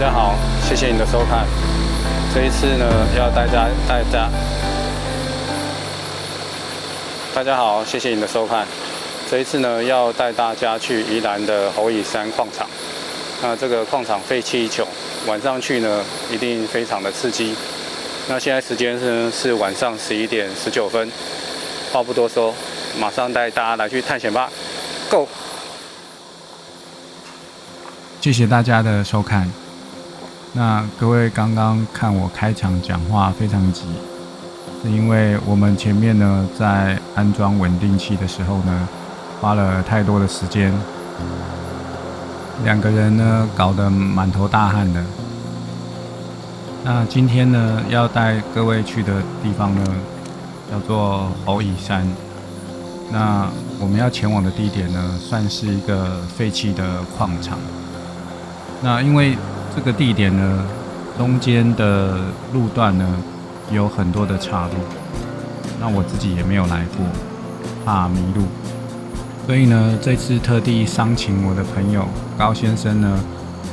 家好，谢谢你的收看。这一次呢，要大家好，谢谢你的收看。这一次呢，要带大家去宜兰的侯乙山矿场。那这个矿场废弃已久，晚上去呢，一定非常的刺激。那现在时间是晚上11:19。话不多说，马上带大家来去探险吧 ，Go！谢谢大家的收看。那各位刚刚看我开场讲话非常急，是因为我们前面呢在安装稳定器的时候呢，花了太多的时间，两个人呢搞得满头大汗的。那今天呢要带各位去的地方呢，叫做侯乙山。那我们要前往的地点呢，算是一个废弃的矿场。那因为这个地点呢，中间的路段呢有很多的岔路，那我自己也没有来过，怕迷路，所以呢，这次特地商请我的朋友高先生呢，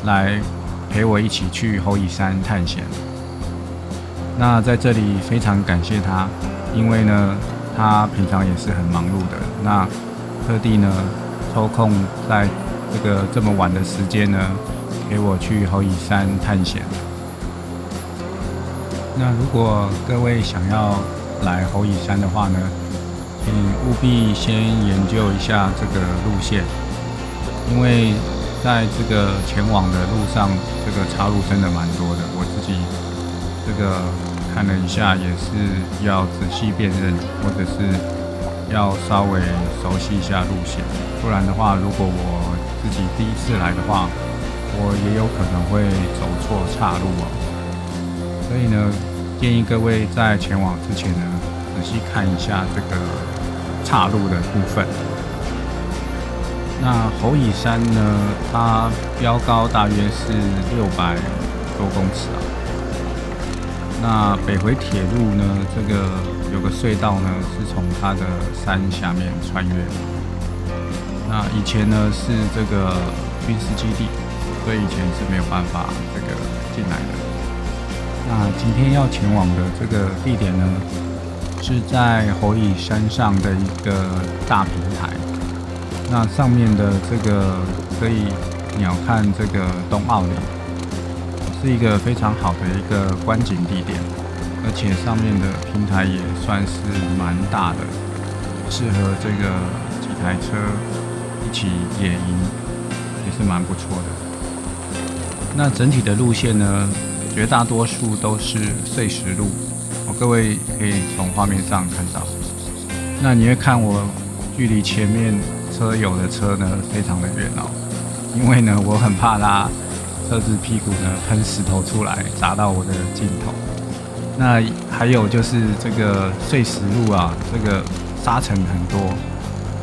来陪我一起去侯乙山探险。那在这里非常感谢他，因为呢，他平常也是很忙碌的，那特地呢抽空在这么晚的时间呢，陪我去侯乙山探险。那如果各位想要来侯乙山的话呢，请务必先研究一下这个路线，因为在这个前往的路上，这个岔路真的蛮多的。我自己看了一下，也是要仔细辨认，或者是要稍微熟悉一下路线，不然的话，如果我自己第一次来的话，我也有可能会走错岔路哦。所以呢，建议各位在前往之前呢，仔细看一下这个岔路的部分。那侯乙山呢，它标高大约是600多公尺啊。那北回铁路呢，有个隧道呢，是从它的山下面穿越。那以前呢是这个军事基地，所以以前是没有办法进来的。那今天要前往的这个地点呢，是在侯乙山上的一个大平台。那上面的可以鸟瞰这个东澳里，是一个非常好的一个观景地点，而且上面的平台也算是蛮大的，适合几台车一起野营，也是蛮不错的。那整体的路线呢，绝大多数都是碎石路，各位可以从画面上看到。那你会看我距离前面车友的车呢，非常的远哦，因为呢，我很怕它车子屁股呢喷石头出来，砸到我的镜头。那还有就是这个碎石路啊，沙尘很多，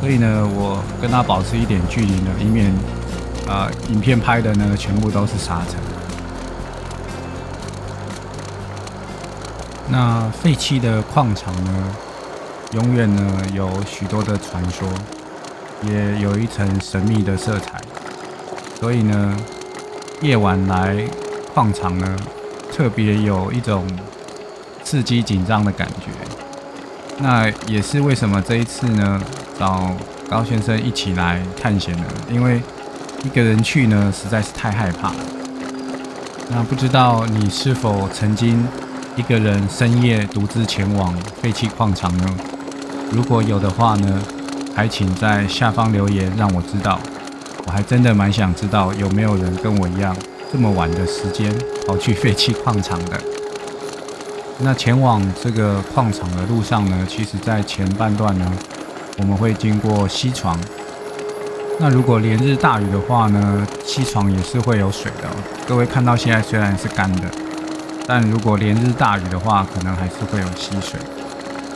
所以呢，我跟它保持一点距离呢，以免影片拍的呢全部都是沙尘。那废弃的矿场呢，永远呢有许多的传说，也有一层神秘的色彩，所以呢，夜晚来矿场呢，特别有一种刺激紧张的感觉。那也是为什么这一次呢，找高先生一起来探险呢？因为一个人去呢，实在是太害怕了。那不知道你是否曾经一个人深夜独自前往废弃矿场呢？如果有的话呢，还请在下方留言让我知道。我还真的蛮想知道有没有人跟我一样这么晚的时间跑去废弃矿场的。那前往这个矿场的路上呢，其实在前半段呢，我们会经过溪床。那如果连日大雨的话呢，溪床也是会有水的哦。各位看到现在虽然是干的，但如果连日大雨的话，可能还是会有溪水。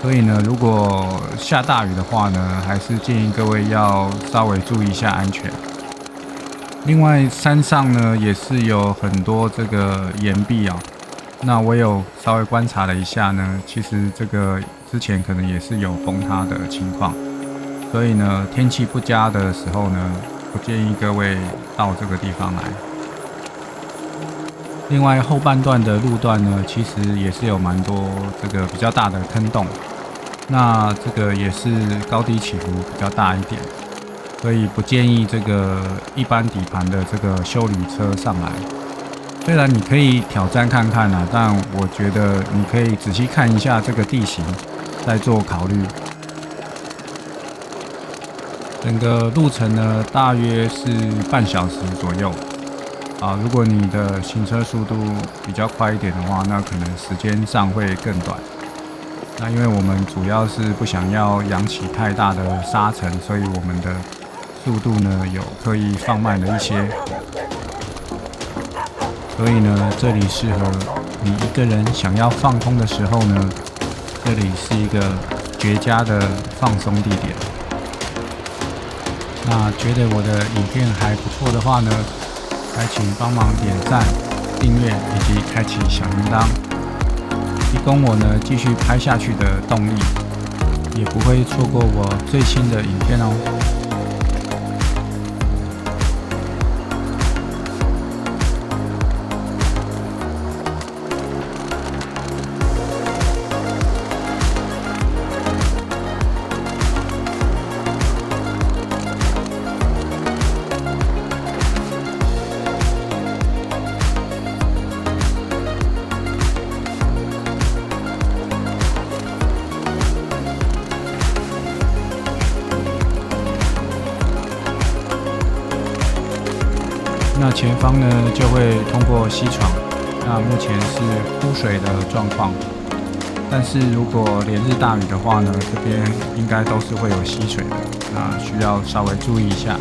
所以呢，如果下大雨的话呢，还是建议各位要稍微注意一下安全。另外，山上呢也是有很多岩壁啊。那我有稍微观察了一下呢，其实之前可能也是有崩塌的情况。所以呢，天气不佳的时候呢，不建议各位到这个地方来。另外后半段的路段呢，其实也是有蛮多这个比较大的坑洞，那这个也是高低起伏比较大一点，所以不建议这个一般底盘的这个休旅车上来。虽然你可以挑战看看啊，但我觉得你可以仔细看一下这个地形，再做考虑。整个路程呢，大约是半小时左右。如果你的行车速度比较快一点的话，那可能时间上会更短。那因为我们主要是不想要扬起太大的沙尘，所以我们的速度呢有刻意放慢了一些。所以呢，这里适合你一个人想要放空的时候呢，这里是一个绝佳的放松地点。那觉得我的影片还不错的话呢，还请帮忙点赞、订阅以及开启小铃铛，提供我呢继续拍下去的动力，也不会错过我最新的影片哦。那前方呢就会通过溪床，那目前是枯水的状况，但是如果连日大雨的话呢，这边应该都是会有溪水的，那需要稍微注意一下。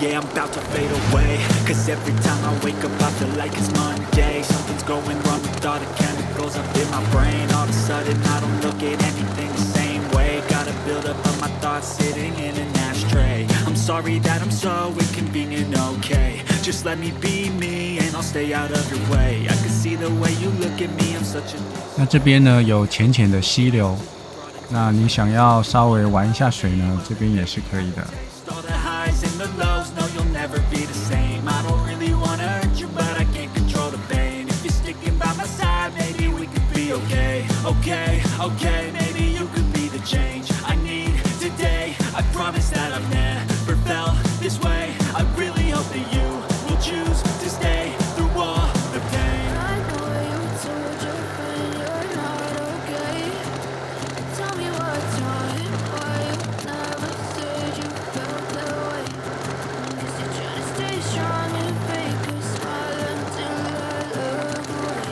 Yeah, I'm about to fade away. Cause every time I wake up I feel like it's Monday. Something's going wrong with all the chemicals up in my brain. All of a sudden I don't look at anything the same way. Gotta build up of my thoughts sitting in an ashtray. I'm sorry that I'm so inconvenient, okay. Just let me be me and I'll stay out of your way. I can see the way you look at me, I'm such a...那这边呢有浅浅的溪流，那你想要稍微玩一下水呢，这边也是可以的。All the highs and the lows, no you'll never be the same. I don't really wanna hurt you, but I can't control the pain. If you're sticking by my side, maybe we could be okay. Okay, okay, maybe you could be the change I need today. I promise that I've never felt this way. I really hope that you will choose to stay through all the pain. I know you told your friend you're not okay. Tell me what's wrong, why you never said you felt that way. Guess you're trying to stay strong and fake a smile until I look away.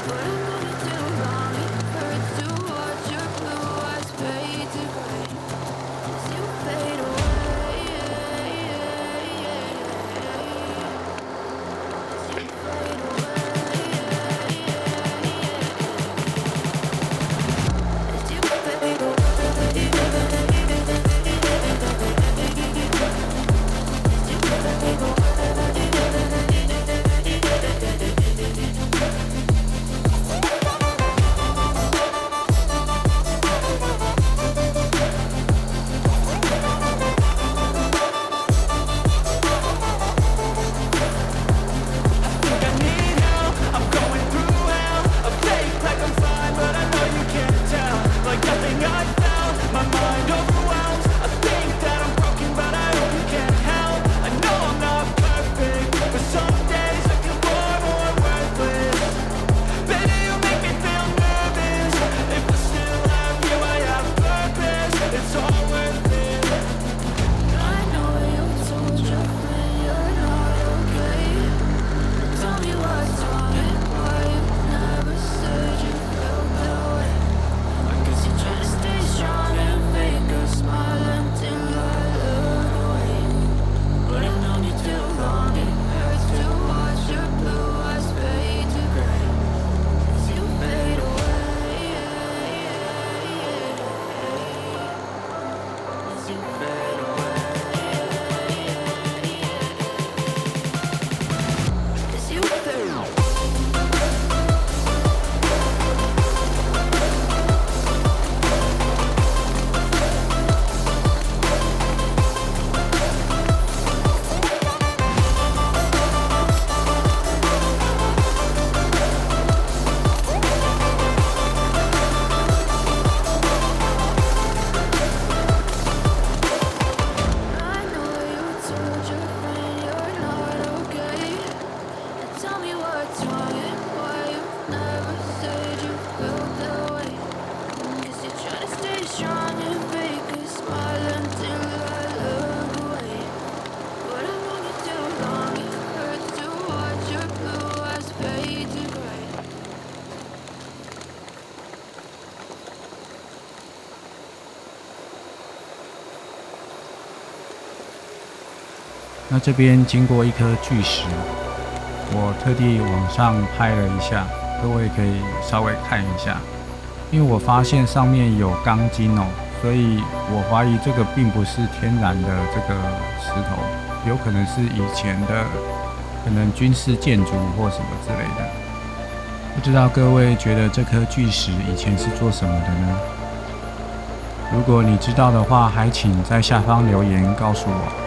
But I know you too long, it hurts to watch your blue eyes fade to gray. As you fade away, as you fade away. I need help, I'm going through hell. I fake like I'm fine, but I know you can't tell. Like nothing I felt, my mind overwhelms. I think that I'm broken, but I hope you can't help. I know I'm not perfect, but some days I feel far more worthless. Baby, you make me feel nervous. If I still have you, I have purpose. It's all worth it. I know you told your friend you're not okay. Tell me what's wrong and why you never said you felt that way. I guess you're trying to stay strong and fake a smile until I look away. But I've known you too long, it hurts to watch your blue eyes fade to gray. As you fade away, as you fade away. As you fade away. 那这边经过一颗巨石，我特地往上拍了一下，各位可以稍微看一下，因为我发现上面有钢筋哦，所以我怀疑这个并不是天然的这个石头，有可能是以前的可能军事建筑或什么之类的。不知道各位觉得这颗巨石以前是做什么的呢？如果你知道的话，还请在下方留言告诉我。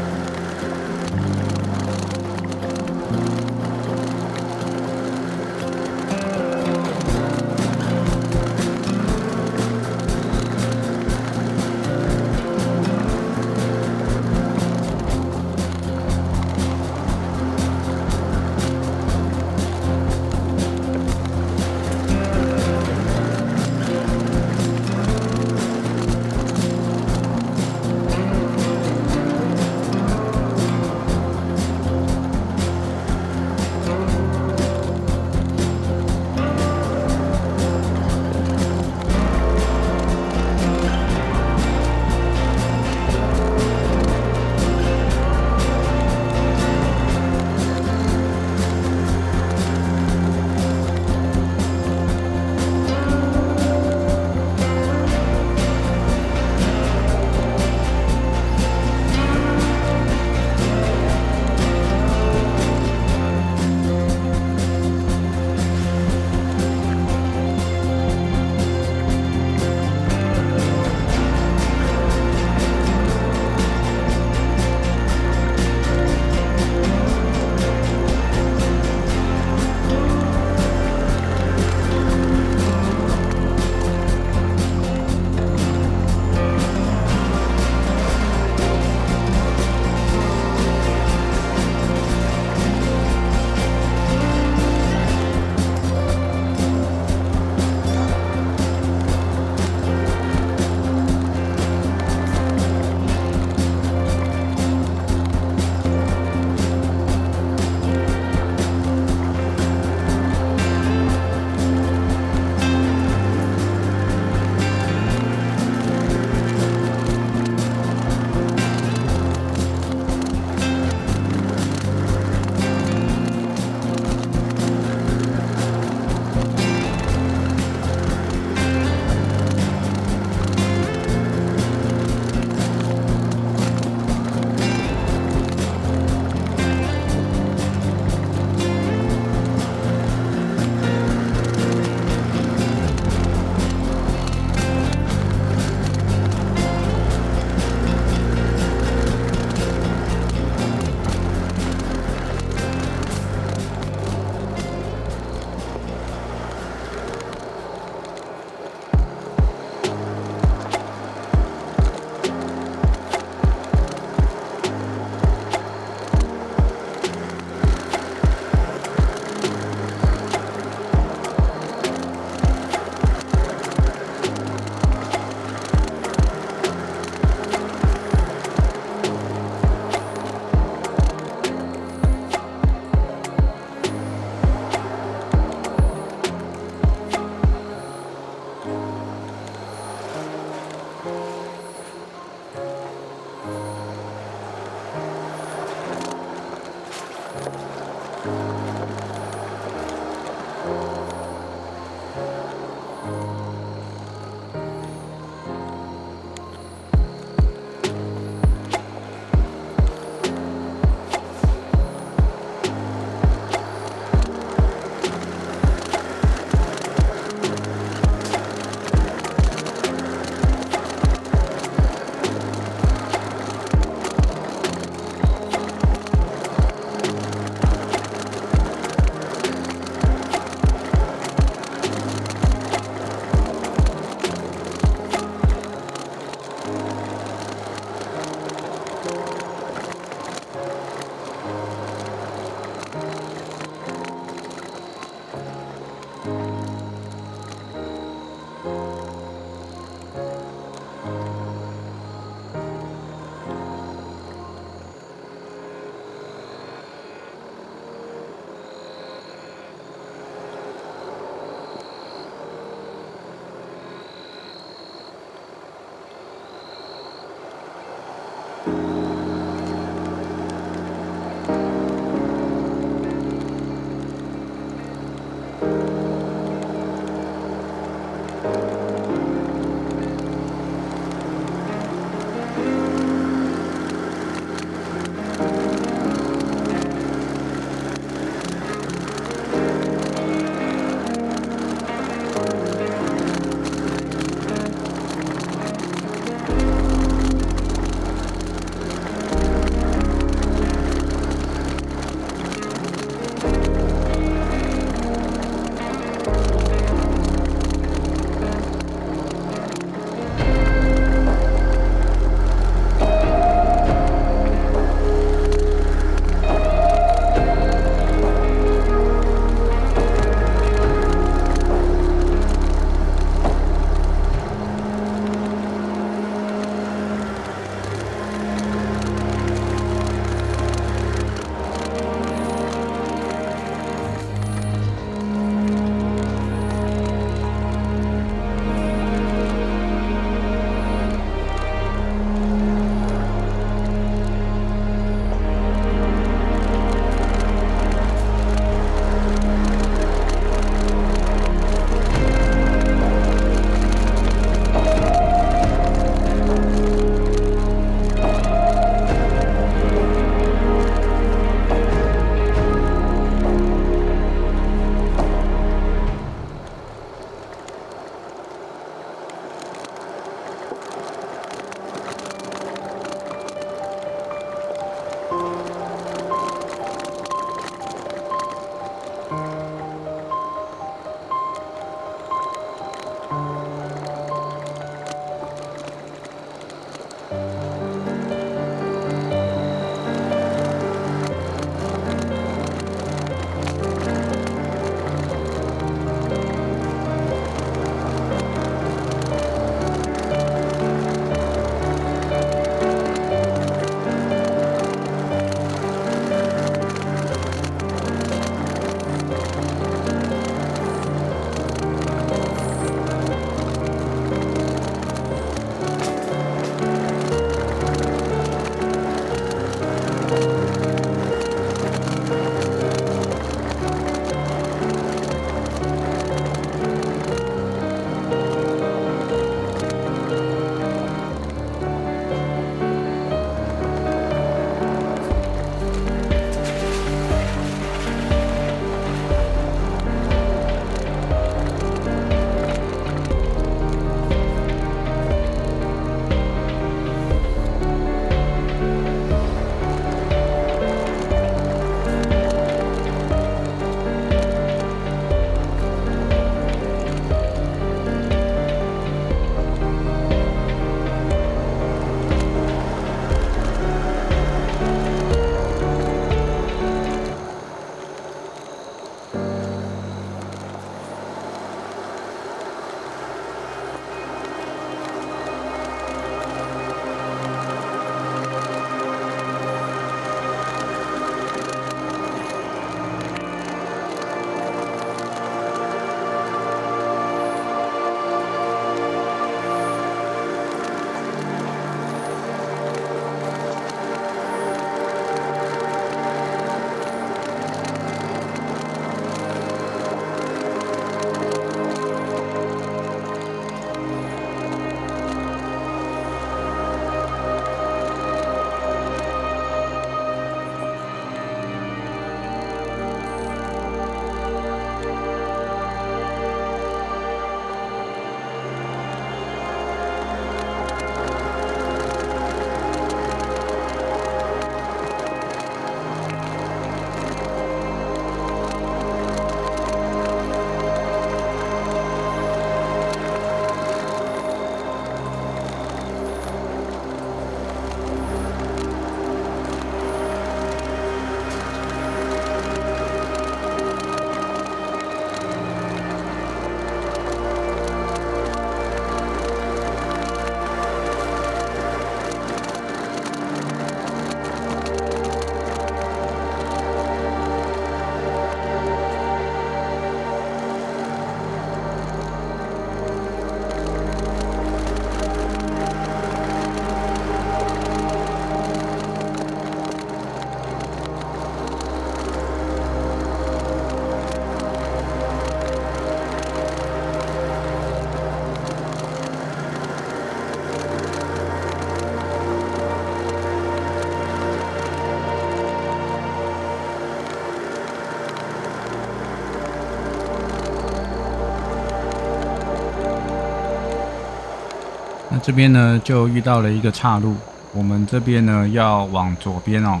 那这边呢就遇到了一个岔路，我们这边呢要往左边哦，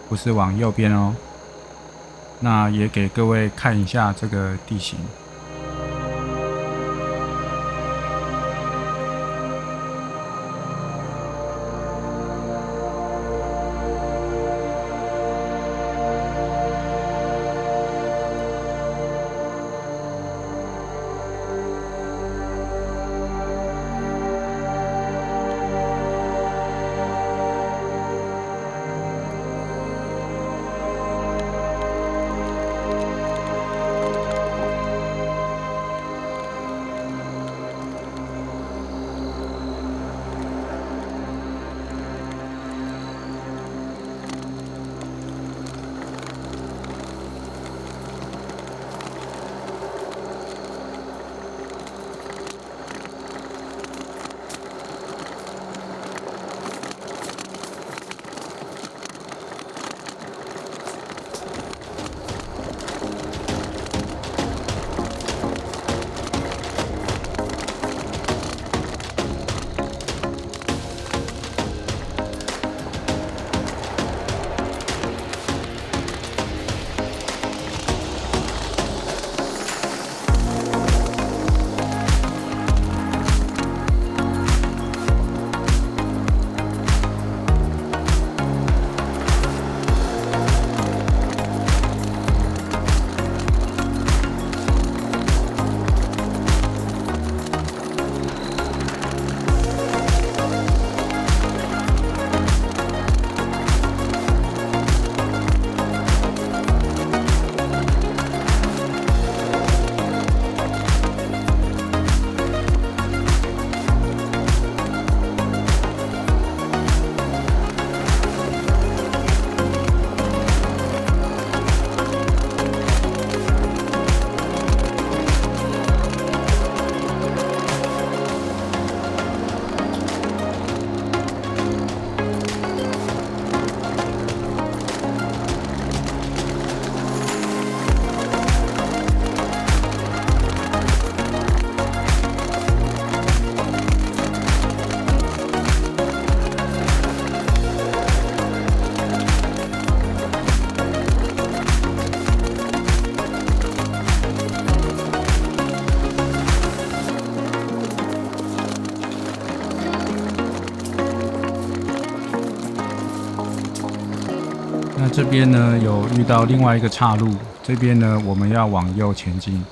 不是往右边哦。那也给各位看一下这个地形。那这边呢有遇到另外一个岔路，这边呢我们要往右前进。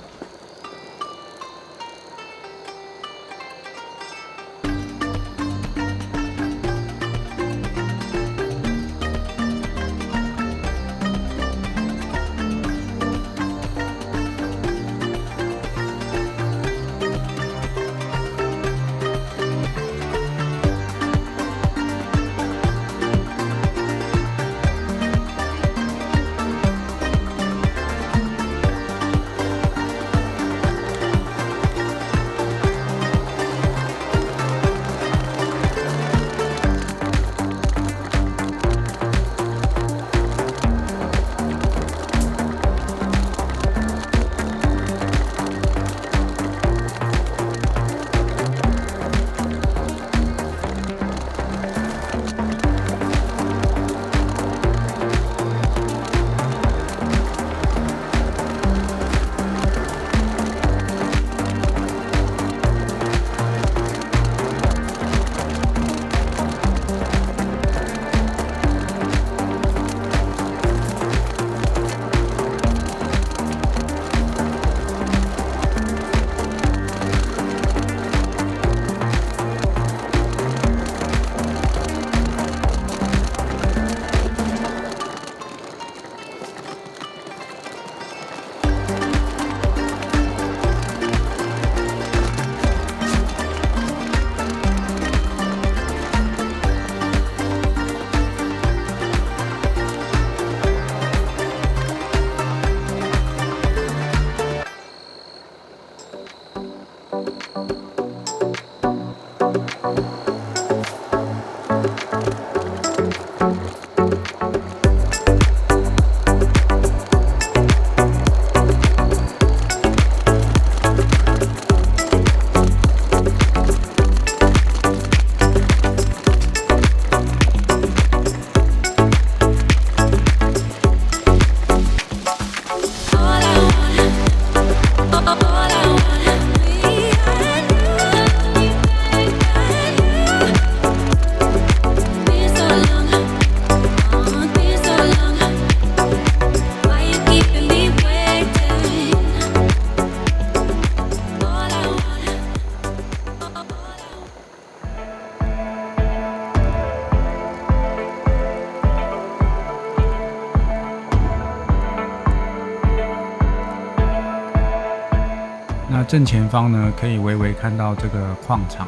那正前方呢，可以微微看到这个矿场。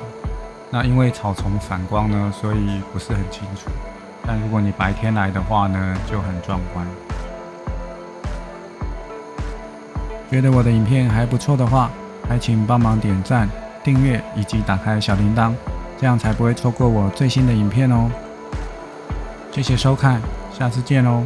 那因为草丛反光呢，所以不是很清楚。但如果你白天来的话呢，就很壮观。觉得我的影片还不错的话，还请帮忙点赞、订阅以及打开小铃铛，这样才不会错过我最新的影片哦。谢谢收看，下次见哦。